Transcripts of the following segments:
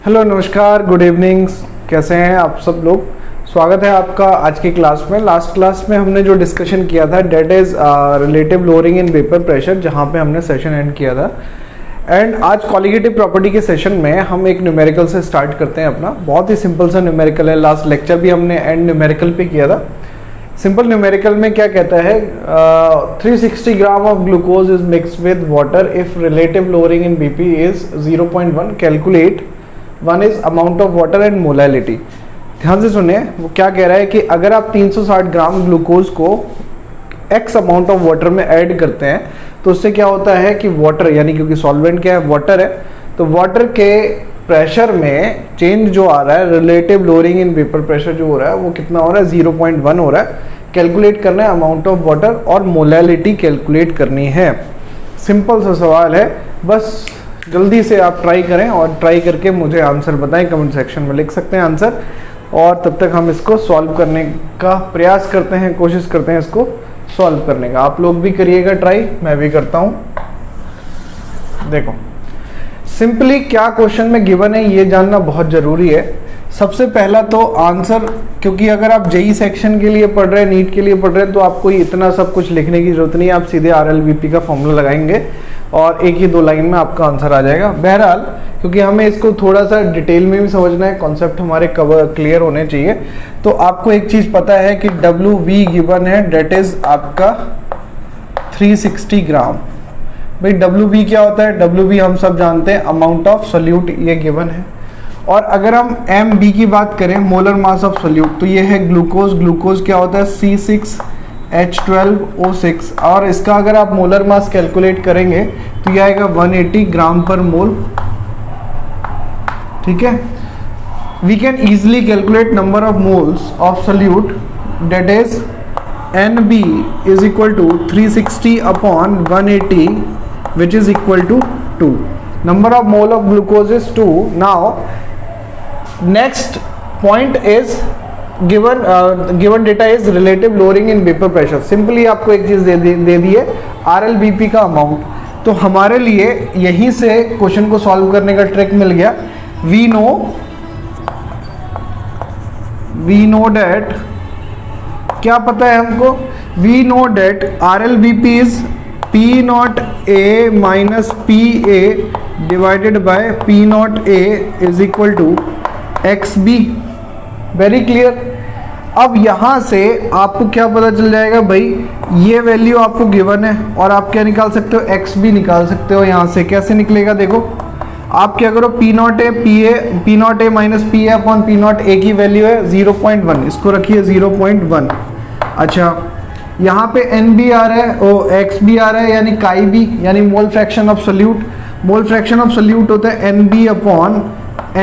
Hello, नमस्कार, good evening. कैसे हैं आप सब लोग? स्वागत है आपका आज की क्लास में। लास्ट क्लास में हमने जो डिस्कशन किया था that is relative lowering in vapour pressure, जहां पे हमने सेशन एंड किया था। एंड आज कॉलिगेटिव प्रॉपर्टी के सेशन में हम एक न्यूमेरिकल से स्टार्ट करते हैं अपना। बहुत ही सिंपल सा न्यूमेरिकल है। लास्ट लेक्चर भी हमने एंड न्यूमेरिकल पे किया था। सिंपल न्यूमेरिकल में क्या कहता है, 360 gram of glucose is mix with water if relative lowering in BP is 0.1। Calculate one is amount of water and molality. ध्यान से सुने, वो क्या कह रहा है कि अगर आप 360 ग्राम ग्लूकोज को एक्स अमाउंट ऑफ वाटर में ऐड करते हैं तो उससे क्या होता है कि वाटर, यानी क्योंकि सॉल्वेंट क्या है, वाटर है, तो वाटर के प्रेशर में चेंज जो आ रहा है, relative lowering in vapour pressure जो हो रहा है वो कितना हो रहा है, 0.1 हो रहा है। कैलकुलेट करना है अमाउंट ऑफ वाटर और मोलैलिटी कैलकुलेट करनी है। सिंपल सा सवाल है, बस जल्दी से आप ट्राई करें और ट्राई करके मुझे आंसर बताएं। कमेंट सेक्शन में लिख सकते हैं आंसर, और तब तक हम इसको सॉल्व करने का प्रयास करते हैं, कोशिश करते हैं इसको सॉल्व करने का। आप लोग भी करिएगा ट्राई, मैं भी करता हूं। देखो सिंपली क्या क्वेश्चन में गिवन है ये जानना बहुत जरूरी है। सबसे पहला तो आंसर, क्योंकि अगर आप जेई सेक्शन के लिए पढ़ रहे हैं, नीट के लिए पढ़ रहे हैं, तो आपको इतना सब कुछ लिखने की जरूरत नहीं है। आप सीधे RLVP का फॉर्मूला लगाएंगे और एक ही दो लाइन में आपका आंसर आ जाएगा। बहरहाल क्योंकि हमें इसको थोड़ा सा डिटेल में भी समझना है, कॉन्सेप्ट हमारे कवर क्लियर होने चाहिए, तो आपको एक चीज पता है कि WV गिवन है, डेट इज आपका 360 ग्राम। भाई WV क्या होता है? WV हम सब जानते हैं, अमाउंट ऑफ सोल्यूट, ये गिवन है। और अगर हम MB की बात करें, मोलर मास ऑफ सोल्यूट, तो ये है ग्लूकोज। ग्लूकोज क्या होता है? C6H12O6। और इसका अगर आप मोलर मास कैलकुलेट करेंगे तो ये आएगा 180 ग्राम पर मोल। ठीक है, we can easily calculate number of moles of solute, that is NB is equal to 360 upon 180 which is equal to 2। Number of mole of glucose is 2। Now next point is given data is relative lowering in vapour pressure. Simply आपको एक चीज दे दी है, RLVP का amount. तो हमारे लिए यहीं से क्वेश्चन को सॉल्व करने का ट्रिक मिल गया। वी नो डेट, क्या पता है हमको? We know that RLVP is P0A minus PA divided by P0A is equal to XB। Very clear. अब यहां से आपको क्या पता चल जाएगा, भाई ये वैल्यू आपको गिवन है और आप क्या निकाल सकते हो? XB निकाल सकते हो। यहां से कैसे निकलेगा? देखो आप क्या करो, P0A minus PA upon P0A की वैल्यू है 0.1, इसको रखिए 0.1। अच्छा, यहाँ पे NB आ रहा है, XB आ रहा है, यानी काई बी, यानी mole fraction of solute. Mole fraction of solute होता है NB upon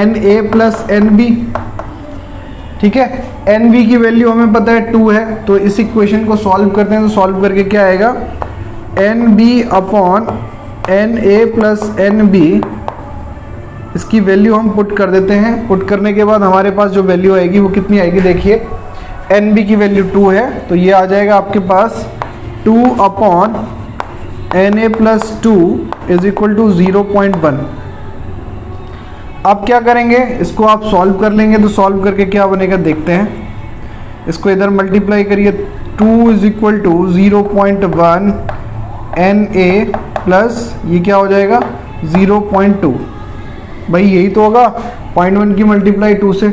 NA plus NB। ठीक है, NB की वैल्यू हमें पता है 2 है, तो इस इक्वेशन को सॉल्व करते हैं। तो सॉल्व करके क्या आएगा? NB upon NA plus NB, इसकी वैल्यू हम पुट कर देते हैं। पुट करने के बाद हमारे पास जो वैल्यू आएगी वो कितनी आएगी? देखिए NB की वैल्यू 2 है, तो ये आ जाएगा आपके पास 2 upon NA plus 2 is equal to 0.1। अब क्या करेंगे, इसको आप सॉल्व कर लेंगे। तो सॉल्व करके क्या बनेगा देखते हैं। इसको इधर मल्टीप्लाई करिए, 2 is equal to 0.1 NA plus ये क्या हो जाएगा 0.2। भाई यही तो होगा, 0.1 की मल्टीप्लाई 2 से।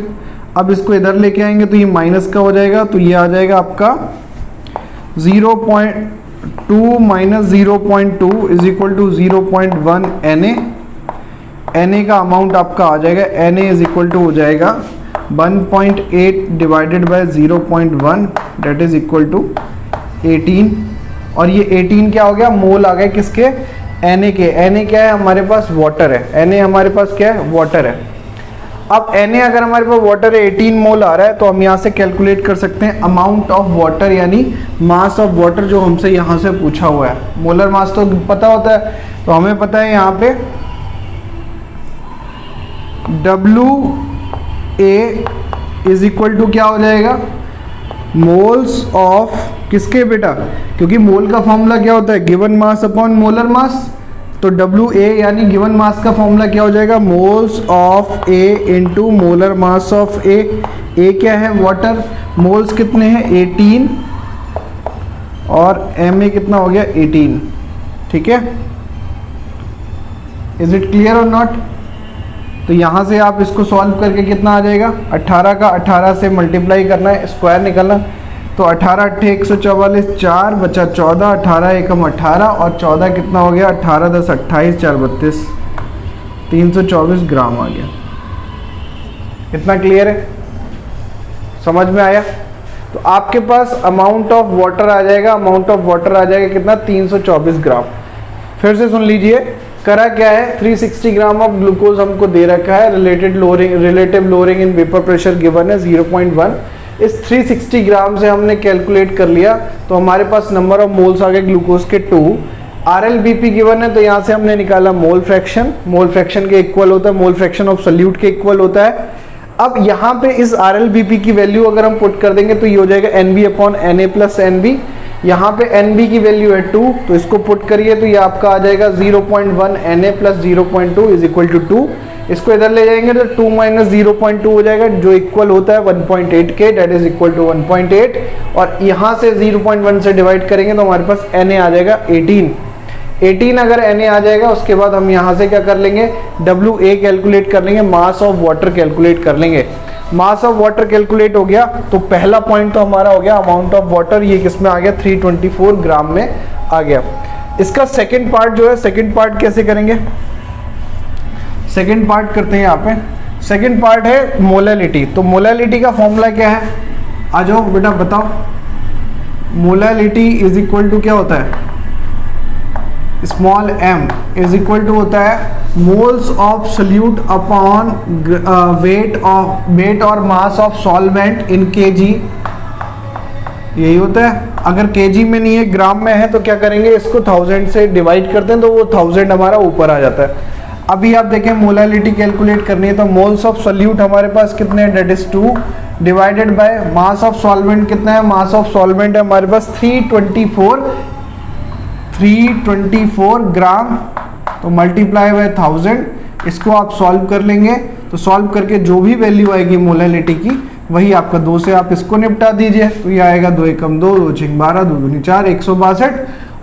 अब इसको इधर लेके आएंगे तो ये माइनस का हो जाएगा, तो ये आ जाएगा आपका 0.2 minus 0.2 is equal to 0.1 NA। NA का अमाउंट आपका आ जाएगा, NA इज इक्वल टू हो जाएगा 1.8 divided by 0.1, that is equal to 18। और ये 18 क्या हो गया? मोल आ गए किसके? NA के। NA क्या है? हमारे पास वाटर है। NA हमारे पास क्या है? वाटर है। अब Na अगर हमारे पास वाटर है, 18 मोल आ रहा है, तो हम यहाँ से कैलकुलेट कर सकते हैं अमाउंट ऑफ वाटर, यानी मास ऑफ वाटर, जो हमसे यहाँ से पूछा हुआ है। मोलर मास तो पता होता है, तो हमें पता है यहाँ पे WA इज इक्वल टू क्या हो जाएगा? मोल्स ऑफ किसके बेटा? क्योंकि मोल का फॉर्मूला क्या होता है? Given mass upon molar mass. तो डब्ल्यू ए यानी गिवन मास का फॉर्मूला क्या हो जाएगा, moles of A into molar mass of A. A क्या है, वाटर, मोल्स कितने हैं 18 और एम ए कितना हो गया 18। ठीक है, इज इट क्लियर और नॉट। तो यहाँ से आप इसको सॉल्व करके कितना आ जाएगा, 18 का 18 से मल्टीप्लाई करना है, स्क्वायर निकालना। तो 18 अट्ठे 144, 4 बचा 14, 18 एकम 18 और 14 कितना हो गया 18 10 28 4 32, 324 ग्राम आ गया। इतना क्लियर है, समझ में आया। तो आपके पास अमाउंट ऑफ वाटर आ जाएगा, अमाउंट ऑफ वाटर आ जाएगा कितना 324 ग्राम। फिर से सुन लीजिए, करा क्या है, 360 ग्राम ऑफ ग्लूकोज हमको दे रखा है, relative lowering in vapour pressure given है 0.1। इस 360 ग्राम से हमने कैलकुलेट कर लिया, तो हमारे पास नंबर ऑफ मोल्स आ गए ग्लूकोज के 2। RLBP गिवन है, तो यहाँ से हमने निकाला मोल फ्रैक्शन, मोल फ्रैक्शन के इक्वल होता है, मोल फ्रैक्शन ऑफ सोल्यूट के इक्वल होता है। अब यहाँ पे इस RLBP की वैल्यू अगर हम पुट कर देंगे तो ये हो जाएगा NB/Na + NB। यहाँ पे NB की वैल्यू है 2, तो इसको पुट करिए तो ये आपका आ जाएगा 0.1 Na + 0.2 = 2। इसको इधर ले जाएंगे तो 2 - 0.2 हो जाएगा, जो इक्वल होता है 1.8 के, डेट इज इक्वल टू 1.8। और यहाँ से 0.1 से डिवाइड करेंगे तो हमारे पास Na आ जाएगा 18 अगर Na आ जाएगा, उसके बाद हम यहाँ से क्या कर लेंगे, WA कैलकुलेट कर लेंगे, मास ऑफ वाटर कैलकुलेट कर लेंगे। मास ऑफ वाटर कैलकुलेट हो गया, तो पहला पॉइंट तो हमारा हो गया अमाउंट ऑफ वाटर, ये किस में आ गया 324 ग्राम में आ गया। इसका सेकंड पार्ट जो है, सेकंड पार्ट कैसे करेंगे, सेकंड पार्ट करते हैं यहाँ पे। सेकंड पार्ट है मोलैलिटी। तो मोलैलिटी का फॉर्मूला क्या है, आ जाओ बेटा बताओ। मोलैलिटी इज इक्वल टू क्या होता है, small m is equal to होता है moles of solute upon weight और mass of solvent in kg, यही होता है। अगर kg में नहीं है, ग्राम में है, तो क्या करेंगे, इसको 1000 से डिवाइड करते हैं तो वो 1000 हमारा ऊपर आ जाता है। अभी आप देखें मोलैलिटी कैलकुलेट करनी है, तो मोल्स ऑफ सोल्यूट हमारे पास कितने हैं, that is 2 divided by mass of solvent कितना है, मास ऑफ सॉल्वेंट है हमारे पास 324 ग्राम, तो मल्टीप्लाई बाय 1000। इसको आप सॉल्व कर लेंगे, तो सॉल्व करके जो भी वैल्यू आएगी मोलैलिटी की, वही आपका 2 से आप इसको निपटा दीजिए, तो ये आएगा 2 एकम 2, 2 6 12, 2 दूनी 4, 162।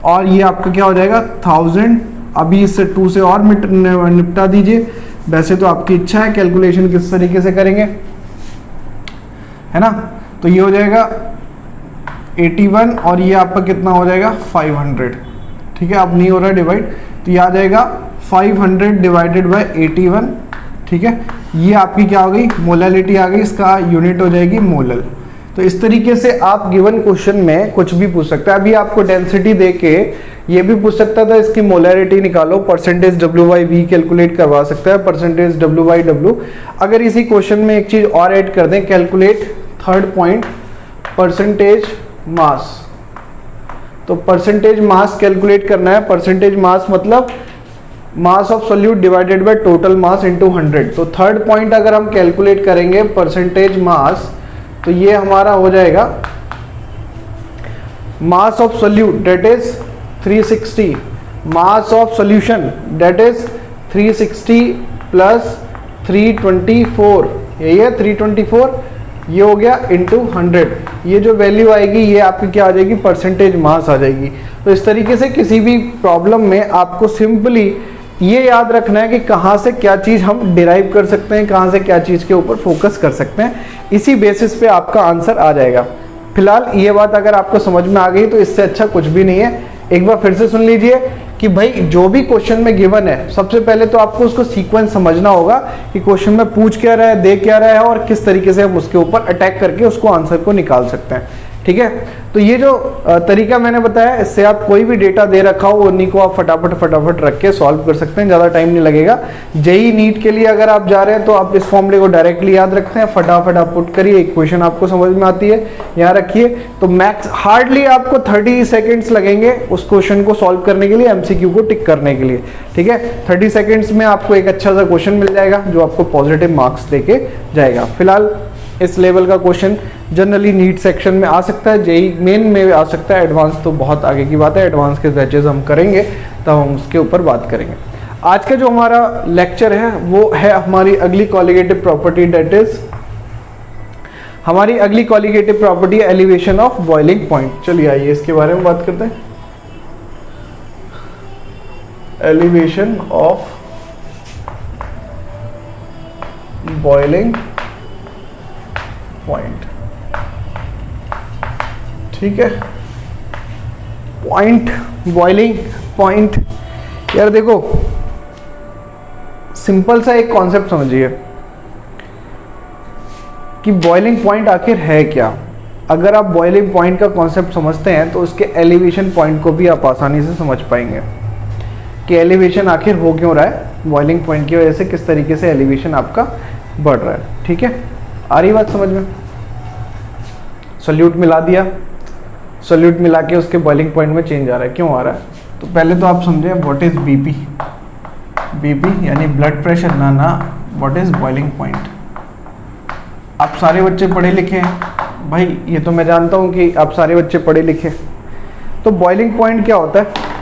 और ये आपका क्या हो जाएगा 1000। अभी इससे 2 से और निपटा दीजिए। वैसे तो आपकी इच्छा है कैलकुलेशन किस तरीके से करेंगे, है ना। तो ये हो जाएगा 81 और ये आपका कितना हो जाएगा 500। ठीक है, अब नहीं हो रहा डिवाइड, तो ये आ जाएगा 500 डिवाइडेड बाय 81। ठीक है, ये आपकी क्या हो गई, मोलैलिटी आ गई, इसका यूनिट हो जाएगी मोलल। तो इस तरीके से आप गिवन क्वेश्चन में कुछ भी पूछ सकते हैं। अभी आपको डेंसिटी दे के ये भी पूछ सकता था इसकी मोलैरिटी निकालो, परसेंटेज W/V कैलकुलेट करवा सकता है, परसेंटेज W/W। अगर इसी क्वेश्चन में एक चीज और ऐड कर दें, calculate third point percentage mass. तो परसेंटेज मास कैलकुलेट करना है। परसेंटेज मास मतलब मास of solute divided by total mass into 100। तो थर्ड पॉइंट अगर हम कैलकुलेट करेंगे परसेंटेज मास, तो ये हमारा हो जाएगा mass of solute that is 360, mass of solution that is 360 plus 324, यही है 324, ये हो गया इनटू 100। ये जो वैल्यू आएगी ये आपकी क्या आ जाएगी, परसेंटेज मास आ जाएगी। तो इस तरीके से किसी भी प्रॉब्लम में आपको सिंपली ये याद रखना है कि कहाँ से क्या चीज़ हम डिराइव कर सकते हैं, कहाँ से क्या चीज़ के ऊपर फोकस कर सकते हैं, इसी बेसिस पे आपका आंसर आ जाएगा। फिलहाल ये बात अगर आपको समझ में आ गई तो इससे अच्छा कुछ भी नहीं है। एक बार फिर से सुन लीजिए कि भाई जो भी क्वेश्चन में गिवन है, सबसे पहले तो आपको उसको सीक्वेंस समझना होगा कि क्वेश्चन में पूछ क्या रहा है, दे क्या रहा है और किस तरीके से हम उसके ऊपर अटैक करके उसको आंसर को निकाल सकते हैं। ठीक है, तो ये जो तरीका मैंने बताया, इससे आप कोई भी डेटा दे रखा हो उन्हीं को आप फटाफट रख के सॉल्व कर सकते हैं, ज़्यादा टाइम नहीं लगेगा। जेई नीट के लिए अगर आप जा रहे हैं तो आप इस फॉर्मूले को डायरेक्टली याद रखते हैं, फटाफट आप पुट करिए, इक्वेशन आपको समझ में आती है, यहाँ रखिए। तो मैक्स हार्डली आपको 30 सेकेंड्स लगेंगे उस क्वेश्चन को सॉल्व करने के लिए, MCQ को टिक करने के लिए। ठीक है, 30 सेकेंड्स में आपको एक अच्छा सा क्वेश्चन मिल जाएगा जो आपको पॉजिटिव मार्क्स देके जाएगा। फिलहाल इस लेवल का क्वेश्चन जनरली नीट सेक्शन में आ सकता है, जेई मेन में आ सकता है, एडवांस तो बहुत आगे की बात है, एडवांस के बैचेस हम करेंगे तब हम उसके ऊपर बात करेंगे। आज का जो हमारा लेक्चर है वो है हमारी अगली कॉलिगेटिव प्रॉपर्टी, डेट इज हमारी अगली colligative property elevation of boiling point. चलिए आइए इसके बारे में बात करते हैं। एलिवेशन ऑफ बॉइलिंग पॉइंट, ठीक है। पॉइंट, बॉइलिंग पॉइंट, यार देखो सिंपल सा एक कॉन्सेप्ट समझिए कि बॉइलिंग पॉइंट आखिर है क्या। अगर आप बॉइलिंग पॉइंट का कॉन्सेप्ट समझते हैं तो उसके एलिवेशन पॉइंट को भी आप आसानी से समझ पाएंगे कि एलिवेशन आखिर हो क्यों रहा है, बॉइलिंग पॉइंट की वजह से किस तरीके से एलिवेशन आपका बढ़ रहा है, ठीक है। आ रही बात समझ में? सॉल्यूट मिला दिया, सॉल्यूट मिला के उसके बॉइलिंग पॉइंट में चेंज आ रहा है, क्यों आ रहा है? तो पहले तो आप समझे व्हाट इज बीपी, बीपी यानी ब्लड प्रेशर, ना व्हाट इज बॉइलिंग पॉइंट। आप सारे बच्चे पढ़े लिखे हैं भाई, ये तो मैं जानता हूँ कि आप सारे बच्चे पढ़े लिखे। तो बॉइलिंग पॉइंट क्या होता है?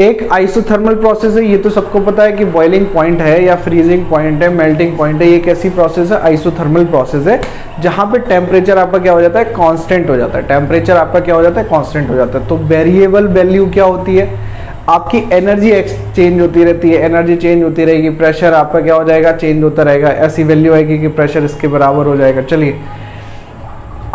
एक आइसोथर्मल प्रोसेस है, ये तो सबको पता है कि बॉइलिंग पॉइंट है या फ्रीजिंग पॉइंट है, मेल्टिंग पॉइंट है। ये एक ऐसी प्रोसेस है, आइसोथर्मल प्रोसेस है, जहाँ पे टेम्परेचर आपका क्या हो जाता है, कांस्टेंट हो जाता है। टेम्परेचर आपका क्या हो जाता है, कांस्टेंट हो जाता है। तो वेरिएबल वैल्यू क्या होती है, आपकी एनर्जी एक्सचेंज होती रहती है, एनर्जी चेंज होती रहेगी, प्रेशर आपका क्या हो जाएगा, चेंज होता रहेगा। ऐसी वैल्यू आएगी कि प्रेशर इसके बराबर हो जाएगा। चलिए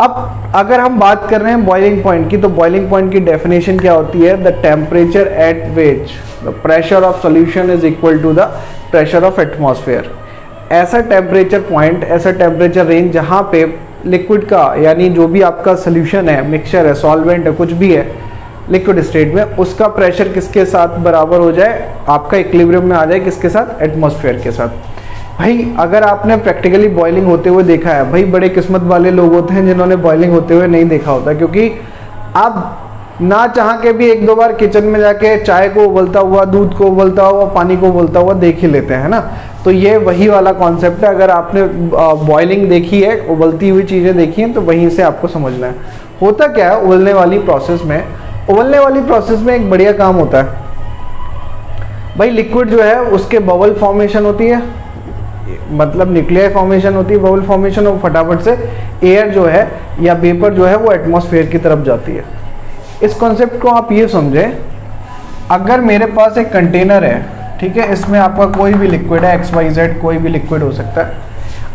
अब अगर हम बात कर रहे हैं बॉइलिंग पॉइंट की, तो बॉइलिंग पॉइंट की डेफिनेशन क्या होती है, the temperature at which the pressure of solution is equal to the pressure of atmosphere. ऐसा टेम्परेचर पॉइंट, ऐसा टेम्परेचर रेंज जहाँ पे लिक्विड का यानी जो भी आपका सोल्यूशन है, मिक्सचर है, सॉल्वेंट है, कुछ भी है लिक्विड स्टेट में, उसका प्रेशर किसके साथ बराबर हो जाए, आपका इक्विलिब्रियम में आ जाए, किसके साथ, एटमॉस्फेयर के साथ। भाई अगर आपने प्रैक्टिकली बॉइलिंग होते हुए देखा है, भाई बड़े किस्मत वाले लोग होते हैं जिन्होंने बॉइलिंग होते हुए नहीं देखा होता, क्योंकि आप ना चाह के भी एक दो बार किचन में जाके चाय को उबलता हुआ, दूध को उबलता हुआ, पानी को उबलता हुआ देख ही लेते हैं ना। तो ये वही वाला कॉन्सेप्ट है। अगर आपने बॉइलिंग देखी है, उबलती हुई चीज़ें देखी हैं, तो वहीं से आपको समझना है होता क्या है उबलने वाली प्रोसेस में। उबलने वाली प्रोसेस में एक बढ़िया काम होता है भाई, लिक्विड जो है उसके बबल फॉर्मेशन होती है, मतलब न्यूक्लियर फॉर्मेशन होती है, बबल फॉर्मेशन, और फटाफट से एयर जो है या वेपर जो है वो एटमॉस्फेयर की तरफ जाती है। इस कॉन्सेप्ट को आप ये समझें, अगर मेरे पास एक कंटेनर है, ठीक है, इसमें आपका कोई भी लिक्विड है, XYZ कोई भी लिक्विड हो सकता है।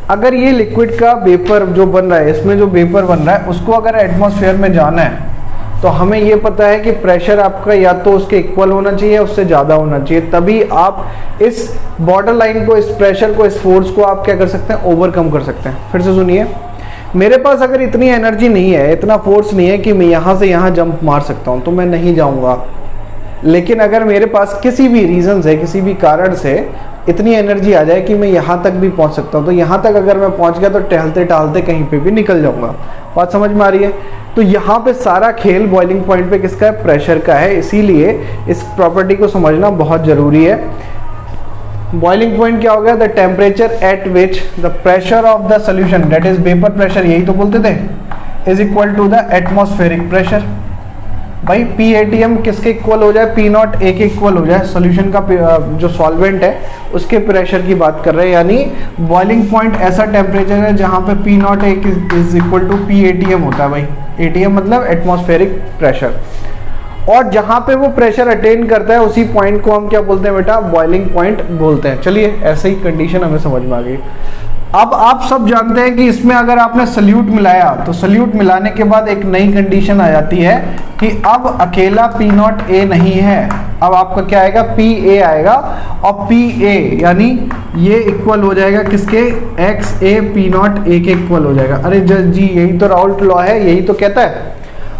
अगर ये लिक्विड का वेपर जो बन रहा है, इसमें जो वेपर बन रहा है, उसको अगर एटमॉस्फेयर में जाना है, तो हमें ये पता है कि प्रेशर आपका या तो उसके इक्वल होना चाहिए, उससे ज़्यादा होना चाहिए, तभी आप इस बॉर्डर लाइन को, इस प्रेशर को, इस फोर्स को आप क्या कर सकते हैं, ओवरकम कर सकते हैं। फिर से सुनिए, मेरे पास अगर इतनी एनर्जी नहीं है, इतना फोर्स नहीं है कि मैं यहाँ से यहाँ जंप मार सकता हूँ, तो मैं नहीं जाऊँगा। लेकिन अगर मेरे पास किसी भी रीज़न से, किसी भी कारण से इतनी एनर्जी आ जाए कि मैं यहाँ तक भी पहुँच सकता हूँ, तो यहाँ तक अगर मैं पहुँच गया तो टहलते टहलते कहीं पे भी निकल जाऊँगा। बात समझ में आ रही है? तो यहाँ पे सारा खेल बॉइलिंग पॉइंट पे किसका है, प्रेशर का है। इसीलिए इस प्रॉपर्टी को समझना बहुत ज़रूरी है। बॉइलिंग पॉइंट क्या हो गया, the temperature at which the pressure of the solution, that is vapour pressure, यही तो बोलते थे, is equal to the atmospheric pressure. भाई PATM किसके इक्वल हो जाए, P0 A के इक्वल हो जाए। सॉल्यूशन का जो सॉल्वेंट है उसके प्रेशर की बात कर रहे हैं, यानी बॉइलिंग पॉइंट ऐसा टेम्परेचर है जहाँ पे P0 A is equal to PATM होता है। भाई ATM मतलब एटमॉस्फेरिक प्रेशर, और जहाँ पे वो प्रेशर अटेन करता है उसी पॉइंट को हम क्या बोलते हैं बेटा, बॉइलिंग पॉइंट बोलते हैं। चलिए ऐसे ही कंडीशन हमें समझ में आ गई। अब आप सब जानते हैं कि इसमें अगर आपने सल्यूट मिलाया, तो सल्यूट मिलाने के बाद एक नई कंडीशन आ जाती है कि अब अकेला P0 A नहीं है, अब आपका क्या आएगा, PA आएगा, और PA यानी ये इक्वल हो जाएगा किसके, XA P0 A के इक्वल हो जाएगा। अरे जी यही तो राउल्ट लॉ है, यही तो कहता है।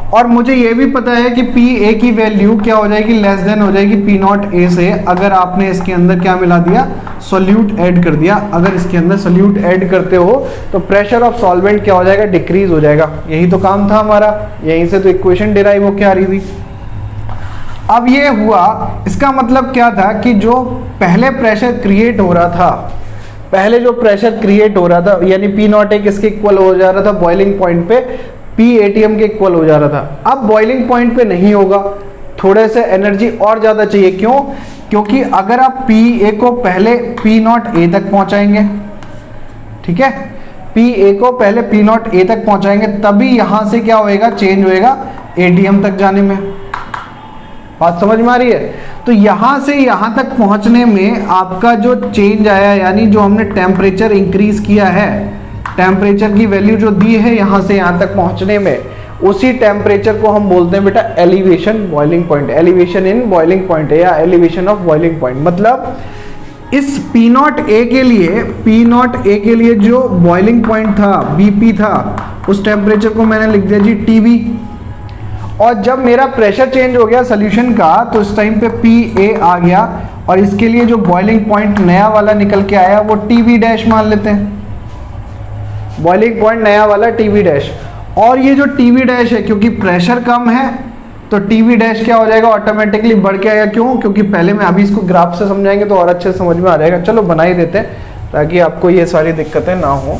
और मुझे ये भी पता है कि PA की वैल्यू क्या हो जाएगी, लेस देन हो जाएगी P0 A से, अगर आपने इसके अंदर क्या मिला दिया, सोल्यूट ऐड कर दिया। अगर इसके अंदर सोल्यूट ऐड करते हो तो प्रेशर ऑफ सॉल्वेंट क्या हो जाएगा, डिक्रीज हो जाएगा। यही तो काम था हमारा, यहीं से तो इक्वेशन डिराइव होके आ रही थी। अब ये हुआ, इसका मतलब क्या था कि जो पहले प्रेशर क्रिएट हो रहा था पहले जो प्रेशर क्रिएट हो रहा था यानी पी नॉट एक इसके इक्वल हो जा रहा था बॉइलिंग पॉइंट पे, पी एटीएम के इक्वल हो जा रहा था। अब बॉइलिंग पॉइंट पे नहीं होगा, थोड़े से एनर्जी और ज़्यादा चाहिए। क्यों? क्योंकि अगर आप पी ए को पहले पी नॉट ए तक पहुंचाएंगे, ठीक है, पी ए को पहले पी नॉट ए तक पहुंचाएंगे, तभी यहां से क्या होएगा, चेंज होएगा एटीएम तक जाने में। बात समझ में आ रही है? तो यहां से यहां तक पहुंचने में आपका जो चेंज आया, यानी जो हमने टेम्परेचर इंक्रीज किया है, टेम्परेचर की वैल्यू जो दी है यहां से यहां तक पहुंचने में, उसी टेम्परेचर को हम बोलते हैं बेटा elevation boiling point, elevation in boiling point या एलिवेशन ऑफ बॉइलिंग पॉइंट। मतलब इस पी नॉट ए के लिए, पी नॉट ए के लिए जो बॉइलिंग पॉइंट था, बीपी था, उस टेम्परेचर को मैंने लिख दिया जी टीबी। और जब मेरा प्रेशर चेंज हो गया सोल्यूशन का, तो इस टाइम पे पी ए आ गया, और इसके लिए जो बॉइलिंग पॉइंट नया वाला निकल के आया वो टीबी डैश मान लेते हैं, बॉइलिंग पॉइंट नया वाला टीबी डैश। और ये जो टीबी डैश है, क्योंकि प्रेशर कम है तो टीबी डैश क्या हो जाएगा, ऑटोमेटिकली बढ़ के आएगा। क्यों? क्योंकि पहले मैं अभी इसको ग्राफ से समझाएंगे तो और अच्छे से समझ में आ जाएगा। चलो बना ही देते हैं ताकि आपको ये सारी दिक्कतें ना हो।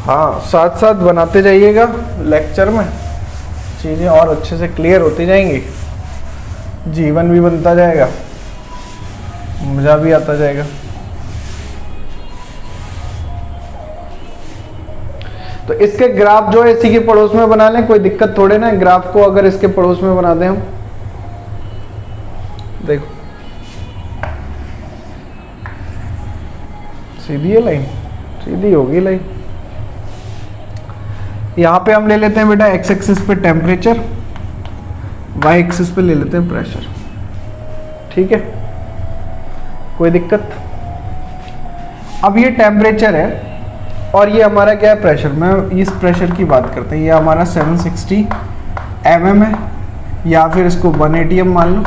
हाँ, साथ साथ बनाते जाइएगा, लेक्चर में चीज़ें और अच्छे से क्लियर होती जाएंगी, जीवन भी बनता जाएगा, मज़ा भी आता जाएगा। तो इसके ग्राफ जो है इसी के पड़ोस में बना लें, कोई दिक्कत थोड़े ना, ग्राफ को अगर इसके पड़ोस में बना दें हम, देखो सीधी है लाइन, सीधी होगी लाइन। यहां पे हम ले लेते हैं बेटा एक्स एक्सिस पे टेम्परेचर, वाई एक्सिस पे ले लेते हैं प्रेशर, ठीक है, कोई दिक्कत? अब ये टेम्परेचर है और ये हमारा क्या है, प्रेशर। मैं इस प्रेशर की बात करते हैं, ये हमारा 760 mm है, या फिर इसको 1 atm मान लो,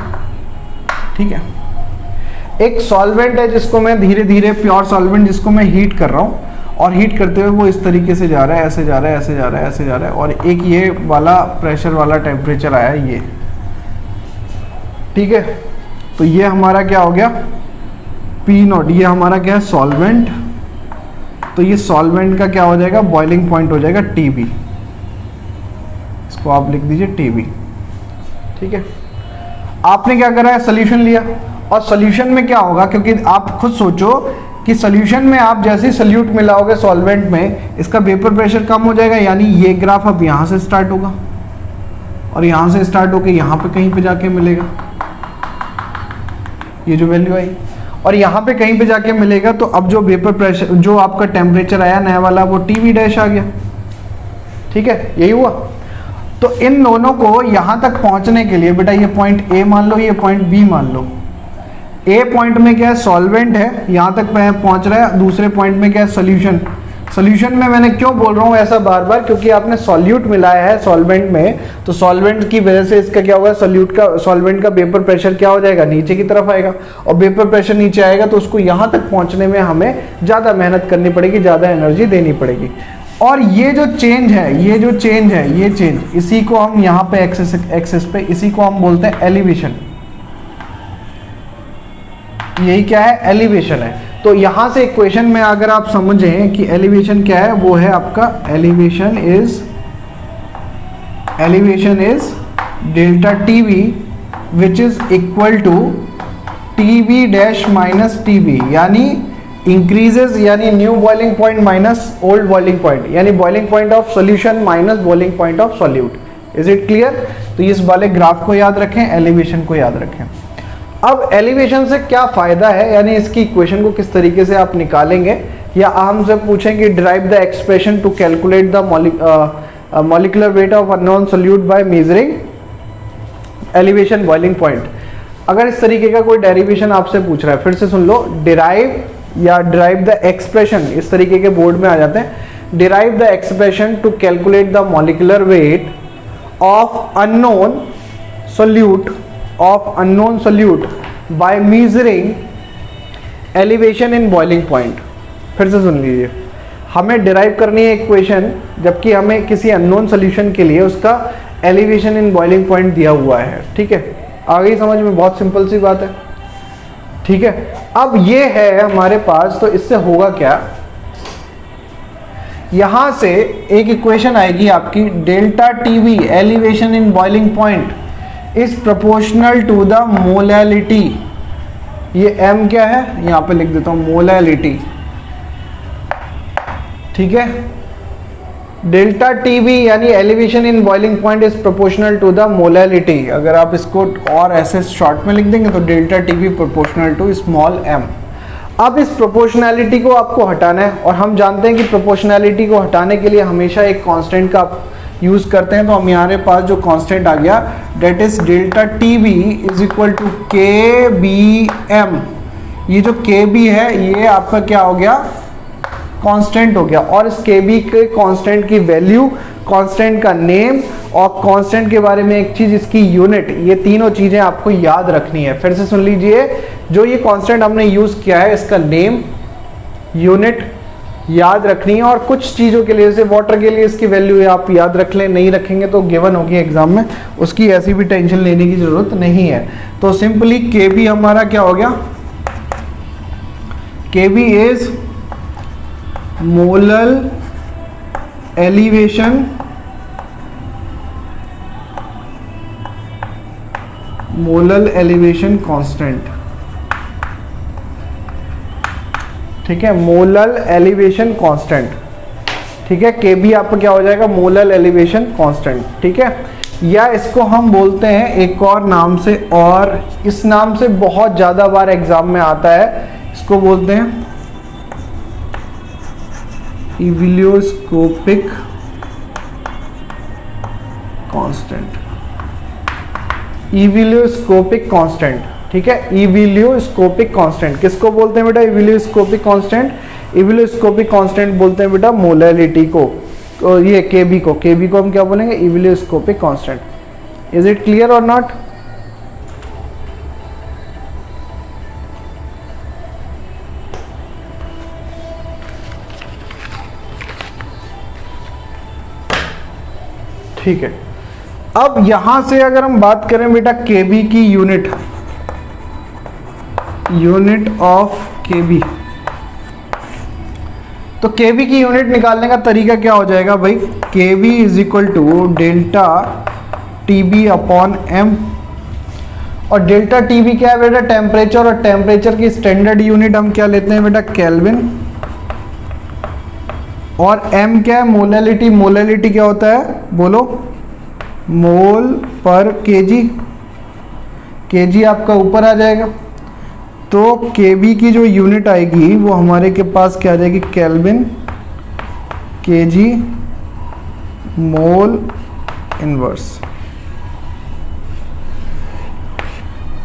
ठीक है। एक सॉल्वेंट है जिसको मैं धीरे धीरे, प्योर सॉल्वेंट जिसको मैं हीट कर रहा हूँ, और हीट करते हुए वो इस तरीके से जा रहा है, ऐसे जा रहा है, ऐसे जा रहा है, ऐसे जा रहा है, और एक ये वाला प्रेशर वाला टेम्परेचर आया ये, ठीक है। तो ये हमारा क्या हो गया, पी नॉट, ये हमारा क्या है, सॉल्वेंट। तो ये सॉल्वेंट का क्या हो जाएगा, बॉइलिंग पॉइंट हो जाएगा टीबी, इसको आप लिख दीजिए टीबी, ठीक है। आपने क्या करा है, सोल्यूशन लिया, और सोल्यूशन में क्या होगा, क्योंकि आप खुद सोचो कि सोल्यूशन में आप जैसे सल्यूट मिलाओगे सॉल्वेंट में, इसका वेपर प्रेशर कम हो जाएगा, यानी ये ग्राफ अब यहाँ से स्टार्ट होगा और यहाँ से स्टार्ट होकर यहाँ पे कहीं पे जाके मिलेगा, ये जो वैल्यू आई, और यहाँ पे कहीं पे जाके मिलेगा। तो अब जो वेपर प्रेशर, जो आपका टेम्परेचर आया नया वाला, वो टीवी डैश आ गया, ठीक है, यही हुआ। तो इन दोनों को यहाँ तक पहुँचने के लिए बेटा, ये पॉइंट ए मान लो, ये पॉइंट बी मान लो। ए पॉइंट में क्या है, सॉल्वेंट है, यहाँ तक पहुँच रहा है, दूसरे पॉइंट में क्या है, सोल्यूशन। सोल्यूशन में मैंने क्यों बोल रहा हूँ ऐसा बार बार, क्योंकि आपने सॉल्यूट मिलाया है सॉल्वेंट में, तो सॉल्वेंट की वजह से इसका क्या होगा, सॉल्यूट का, सॉल्वेंट का वेपर प्रेशर क्या हो जाएगा, नीचे की तरफ आएगा, और वेपर प्रेशर नीचे आएगा तो उसको यहाँ तक पहुँचने में हमें ज़्यादा मेहनत करनी पड़ेगी, ज़्यादा एनर्जी देनी पड़ेगी। और ये जो चेंज है, ये जो चेंज है, ये चेंज, इसी को हम यहाँ पे एक्सिस पे, इसी को हम बोलते हैं एलिवेशन। यही क्या है, एलिवेशन है। तो यहां से इक्वेशन में अगर आप समझें कि एलिवेशन क्या है, वो है आपका elevation is delta TB which is equal to TB dash minus TB, यानी इंक्रीजेस, यानी new boiling point minus old boiling point, यानी boiling point of solution minus boiling point of solute. Is it clear? तो इस वाले graph को याद रखें, elevation को याद रखें। अब एलिवेशन से क्या फायदा है, यानी इसकी इक्वेशन को किस तरीके से आप निकालेंगे, या हमसे पूछें कि derive the expression to calculate the molecular weight of unknown solute by measuring elevation boiling point. अगर इस तरीके का कोई डेरिवेशन आपसे पूछ रहा है, फिर से सुन लो, डिराइव या डिराइव द एक्सप्रेशन, इस तरीके के बोर्ड में आ जाते हैं, derive the expression to calculate the molecular weight of unknown solute by measuring elevation in boiling point। फिर से सुन लीजिए, हमें डिराइव करनी है इक्वेशन, जबकि हमें किसी अननोन सोल्यूशन के लिए उसका एलिवेशन इन बॉइलिंग पॉइंट दिया हुआ है, ठीक है। आ गई समझ में? बहुत सिंपल सी बात है, ठीक है। अब ये है हमारे पास, तो इससे होगा क्या, यहां से एक इक्वेशन आएगी आपकी, delta TV elevation in boiling point is proportional to the molality. ये m क्या है, यहां पे लिख देता हूं मोलैलिटी, ठीक है। डेल्टा टीवी यानी elevation in boiling point is proportional to the molality. अगर आप इसको और ऐसे शॉर्ट में लिख देंगे तो delta TV proportional to small m। अब इस प्रोपोर्शनैलिटी को आपको हटाना है, और हम जानते हैं कि प्रोपोर्शनैलिटी को हटाने के लिए हमेशा एक कांस्टेंट का यूज करते हैं। तो हम हमारे पास जो कांस्टेंट आ गया, that is delta TV is equal to k b m. ये जो के बी है ये आपका क्या हो गया, कांस्टेंट हो गया। और इस के बी के कांस्टेंट की वैल्यू, कांस्टेंट का नेम और कांस्टेंट के बारे में एक चीज इसकी यूनिट, ये तीनों चीजें आपको याद रखनी है। फिर से सुन लीजिए, जो ये कांस्टेंट हमने यूज किया है इसका नेम, यूनिट याद रखनी है, और कुछ चीजों के लिए जैसे वाटर के लिए इसकी वैल्यू आप याद रख लें, नहीं रखेंगे तो गिवन होगी एग्जाम में, उसकी ऐसी भी टेंशन लेने की जरूरत नहीं है। तो सिंपली के बी हमारा क्या हो गया, k b is molal elevation constant, ठीक है, मोलल एलिवेशन कांस्टेंट, ठीक है। के बी आपका क्या हो जाएगा, मोलल एलिवेशन कांस्टेंट, ठीक है। या इसको हम बोलते हैं एक और नाम से, और इस नाम से बहुत ज्यादा बार एग्जाम में आता है, इसको बोलते हैं इविलियोस्कोपिक कांस्टेंट, इविलियोस्कोपिक कांस्टेंट, ठीक है। इविलियोस्कोपिक कांस्टेंट किसको बोलते हैं बेटा, इविलियोस्कोपिक कांस्टेंट, इविलियोस्कोपिक कांस्टेंट बोलते हैं बेटा मोलैलिटी को, तो ये केबी को हम क्या बोलेंगे, इविलियोस्कोपिक कांस्टेंट। इज इट क्लियर और नॉट? ठीक है। अब यहां से अगर हम बात करें बेटा केबी की यूनिट ऑफ केबी, तो केबी की यूनिट निकालने का तरीका क्या हो जाएगा भाई, KB is equal to delta TB upon M. और डेल्टा टीबी क्या है बेटा, टेम्परेचर, और टेम्परेचर की स्टैंडर्ड यूनिट हम क्या लेते हैं बेटा, केल्विन। और m क्या है, मोलैलिटी, मोलैलिटी क्या होता है बोलो, मोल पर केजी, केजी आपका ऊपर आ जाएगा। तो केबी की जो यूनिट आएगी वो हमारे के पास क्या आ जाएगी, kelvin kg mole inverse,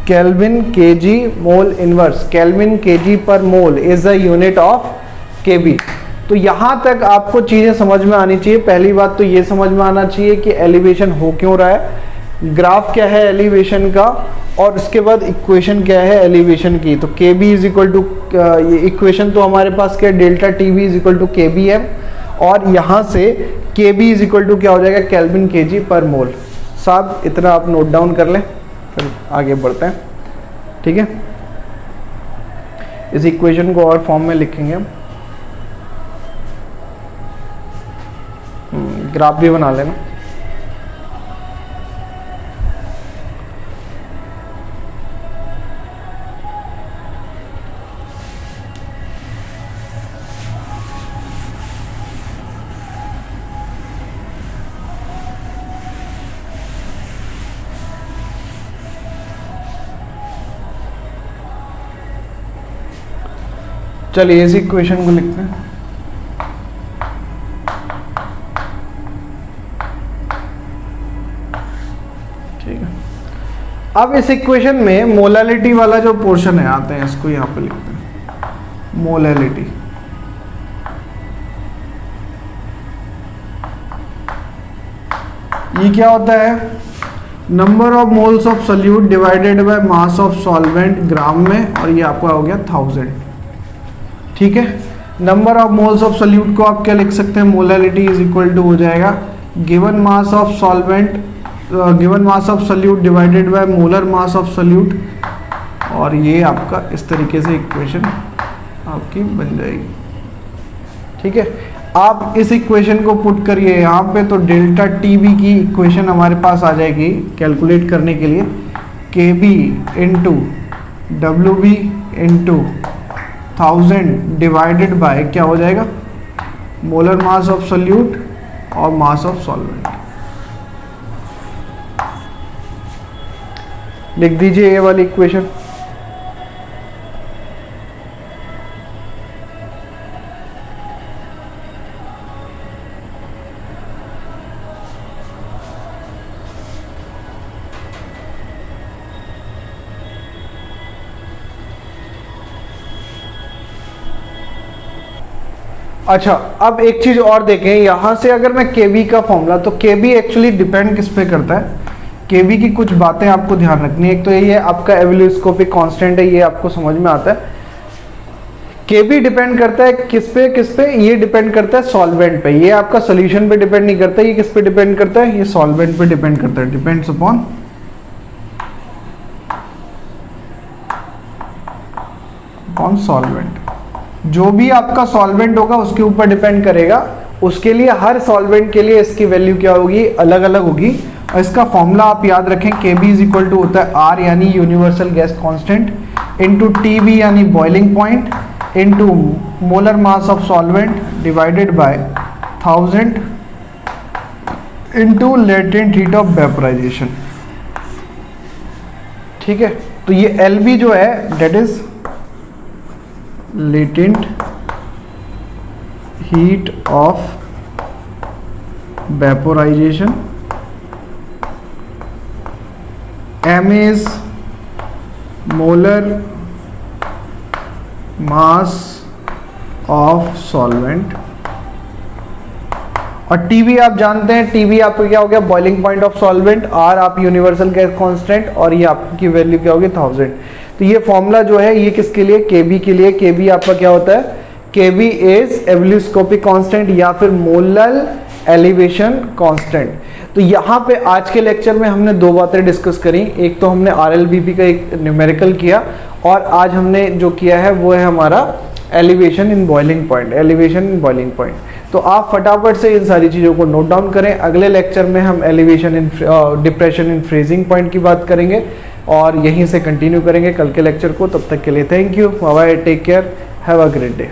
kelvin kg mole inverse, kelvin kg per mole is the unit of KB. तो यहां तक आपको चीजें समझ में आनी चाहिए। पहली बात तो ये समझ में आना चाहिए कि एलिवेशन हो क्यों रहा है, ग्राफ क्या है एलिवेशन का, और उसके बाद इक्वेशन क्या है एलिवेशन की। तो k b is equal to, ये इक्वेशन तो हमारे पास क्या है, delta T V is equal to k b m, और यहाँ से के बी इज इक्वल टू क्या हो जाएगा, केल्विन के जी पर मोल। साहब इतना आप नोट डाउन कर लें, फिर आगे बढ़ते हैं, ठीक है। इस इक्वेशन को और फॉर्म में लिखेंगे हम, ग्राफ भी बना लेना। चलिए इस इक्वेशन को लिखते हैं। ठीक है, अब इस इक्वेशन में मोलैलिटी वाला जो पोर्शन है, आते हैं इसको यहाँ पे लिखते हैं, मोलैलिटी। ये क्या होता है, number of moles of solute divided by mass of solvent gram में, और ये आपका हो गया 1000। ठीक है, number of moles of solute को आप क्या लिख सकते हैं, मोलैलिटी इज इक्वल टू हो जाएगा given mass of solvent, given mass of solute divided by molar mass of solute, और ये आपका इस तरीके से इक्वेशन आपकी बन जाएगी। ठीक है, आप इस इक्वेशन को पुट करिए यहाँ पे तो डेल्टा टी बी की इक्वेशन हमारे पास आ जाएगी कैलकुलेट करने के लिए, k b into W b into 1000 divided by क्या हो जाएगा, मोलर मास ऑफ सोल्यूट और मास ऑफ सॉल्वेंट। लिख दीजिए ये वाली इक्वेशन। अच्छा, अब एक चीज और देखें, यहां से अगर मैं केबी का फॉर्मूला, तो केबी एक्चुअली डिपेंड किस पे करता है, केबी की कुछ बातें आपको ध्यान रखनी है। एक तो यही है आपका एवोल्यूस्कोपिक कांस्टेंट है, ये आपको समझ में आता है। केबी डिपेंड करता है किस पे, ये डिपेंड करता है सॉल्वेंट पे, ये आपका सोल्यूशन पे डिपेंड नहीं करता। ये किस पे डिपेंड करता है, ये सॉल्वेंट पे डिपेंड करता है, डिपेंड्स अपॉन सॉल्वेंट। जो भी आपका सॉल्वेंट होगा उसके ऊपर डिपेंड करेगा, उसके लिए हर सॉल्वेंट के लिए इसकी वैल्यू क्या होगी, अलग अलग होगी। और इसका फॉर्मूला आप याद रखें, Kb इज इक्वल टू होता है R यानी universal gas constant into Tb यानी boiling point into molar mass of solvent divided by 1000 into latent heat of vaporisation. ठीक है, तो ये Lb जो है that is latent heat of vaporization, M is molar mass of solvent, और TB आप जानते हैं, TB आपका क्या हो गया, boiling point of solvent, R आप यूनिवर्सल गैस कांस्टेंट, और ये आपकी वैल्यू क्या होगी 1000। तो ये फॉर्मूला जो है ये किसके लिए, केबी के लिए। केबी आपका क्या होता है, केबी इज एवोल्यूस्कोपिक कांस्टेंट या फिर मोलर एलिवेशन कांस्टेंट। तो यहाँ पे आज के लेक्चर में हमने दो बातें डिस्कस करी, एक तो हमने आरएलबीपी का एक न्यूमेरिकल किया, और आज हमने जो किया है वो है हमारा elevation in boiling point, elevation in boiling point. तो आप फटाफट से इन सारी चीज़ों को नोट डाउन करें। अगले लेक्चर में हम elevation in depression in freezing point की बात करेंगे और यहीं से कंटिन्यू करेंगे कल के लेक्चर को। तब तक के लिए thank you, bye bye, take care, have a great day.